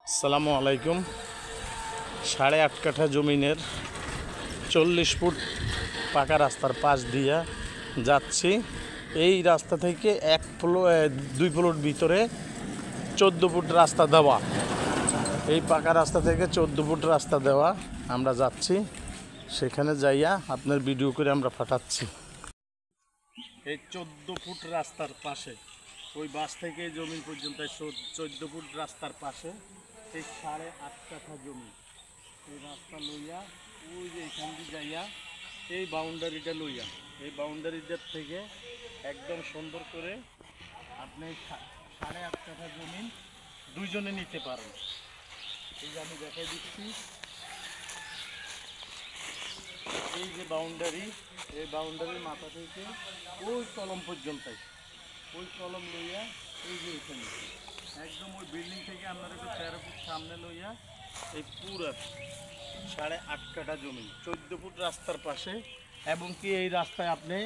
আসসালামু আলাইকুম। 8.5 কাঠা জমিনের 40 ফুট পাকা রাস্তার পাশ দিয়ে যাচ্ছি। এই রাস্তা থেকে 2 প্লট ভিতরে 14 ফুট রাস্তা দেওয়া। এই পাকা রাস্তা থেকে 14 ফুট রাস্তা দেওয়া আমরা যাচ্ছি। সেখানে যাইয়া আপনার ভিডিও করে আমরা পাঠাচ্ছি। এই 14 ফুট রাস্তার পাশে ওই বাস থেকে জমি পর্যন্ত 14 ফুট রাস্তার পাশে এই 8.5 কাঠা জমি। এই রাস্তা লইয়া ওই যে এখান দিয়ে যাইয়া এই বাউন্ডারিটা লইয়া এই বাউন্ডারিটার থেকে একদম সুন্দর করে আপনি 8.5 কাঠা জমি দুইজনে নিতে পারেন। এই যে আমি দেখাই দিচ্ছি, এই যে বাউন্ডারি, এই বাউন্ডারির মাথা থেকে ওই কলম পর্যন্ত, ওই কলম লইয়া এই যে এখানে একদম ওই বিল্ডিং থেকে আপনারা 13 ফুট সামনে লইয়া এই পুরো 8.5 কাঠা জমি 14 ফুট রাস্তার পাশে। এবং কি এই রাস্তায় আপনি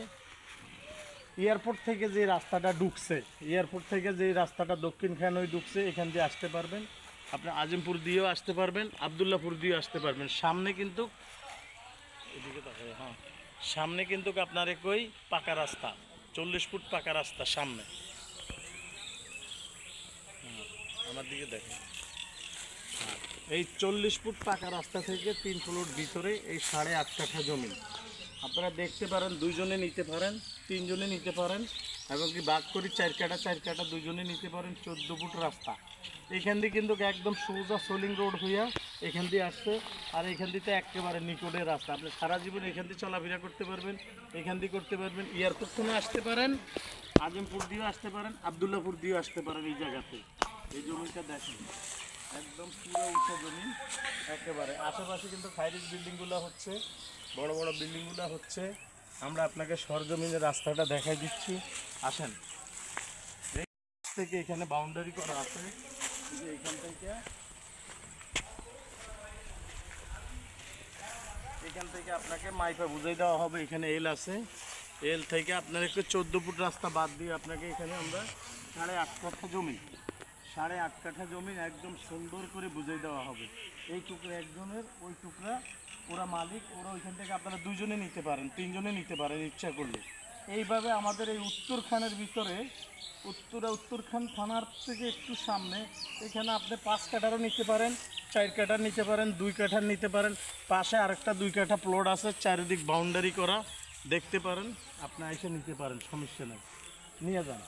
এয়ারপোর্ট থেকে যে রাস্তাটা ঢুকছে, এয়ারপোর্ট থেকে যে রাস্তাটা দক্ষিণখানে ঢুকছে, এখান দিয়ে আসতে পারবেন। আপনি আজিমপুর দিয়েও আসতে পারবেন, আবদুল্লাপুর দিয়েও আসতে পারবেন। সামনে কিন্তু এদিকে হ্যাঁ, সামনে কিন্তু আপনার একই পাকা রাস্তা, 40 ফুট পাকা রাস্তা সামনে। আমার দিকে দেখেন, এই 40 ফুট পাকা রাস্তা থেকে 3 প্লট ভিতরে এই 8.5 কাঠা জমি আপনারা দেখতে পারেন। দুইজনে নিতে পারেন, তিনজনে নিতে পারেন, এবং কি ভাগ করি 4 কাঠা দুইজনে নিতে পারেন। 14 ফুট রাস্তা এখান দিয়ে কিন্তু একদম সোজা সোলিং রোড হইয়া এখান দিয়ে আসছে। আর এখান দিয়ে একেবারে নিকটের রাস্তা, আপনি সারা জীবন এখান দিয়ে চলাফেরা করতে পারবেন, এখান দিয়ে করতে পারবেন। এয়ারপোর্ট থেকে আসতে পারেন, আজিমপুর দিয়েও আসতে পারেন, আবদুল্লাপুর দিয়েও আসতে পারেন। এই জায়গাতে এই জমিটা দেখেন একদম পুরো উঁচু জমি একেবারে। আশেপাশে কিন্তু ফাইরিজ বিল্ডিংগুলো হচ্ছে, বড় বড় বিল্ডিংগুলো হচ্ছে। আমরা আপনাকে সরজমিনের রাস্তাটা দেখাই দিচ্ছি, আসেন। থেকে এখানে বাউন্ডারি করা আছে, এখান থেকে আপনাকে মাইপা বুঝাই দেওয়া হবে। এখানে এল আছে, এল থেকে আপনার একটু 14 ফুট রাস্তা বাদ দিয়ে আপনাকে এখানে আমরা 8.5 কাঠা জমি, 8.5 কাঠা জমি একদম সুন্দর করে বুঝিয়ে দেওয়া হবে। এই টুকরা একজনের, ওই টুকরা ওরা মালিক, ওরা ওইখান থেকে আপনারা দুইজনে নিতে পারেন, তিনজনে নিতে পারেন ইচ্ছা করলে। এইভাবে আমাদের এই উত্তরখানের ভিতরে উত্তরখান থানার থেকে একটু সামনে এখানে আপনি 5 কাঠারও নিতে পারেন, 4 কাঠার নিতে পারেন, 2 কাঠার নিতে পারেন। পাশে আরেকটা 2 কাঠা প্লট আছে, চারিদিক বাউন্ডারি করা, দেখতে পারেন। আপনি এসে নিতে পারেন, সমস্যা নেই, নিয়ে যান।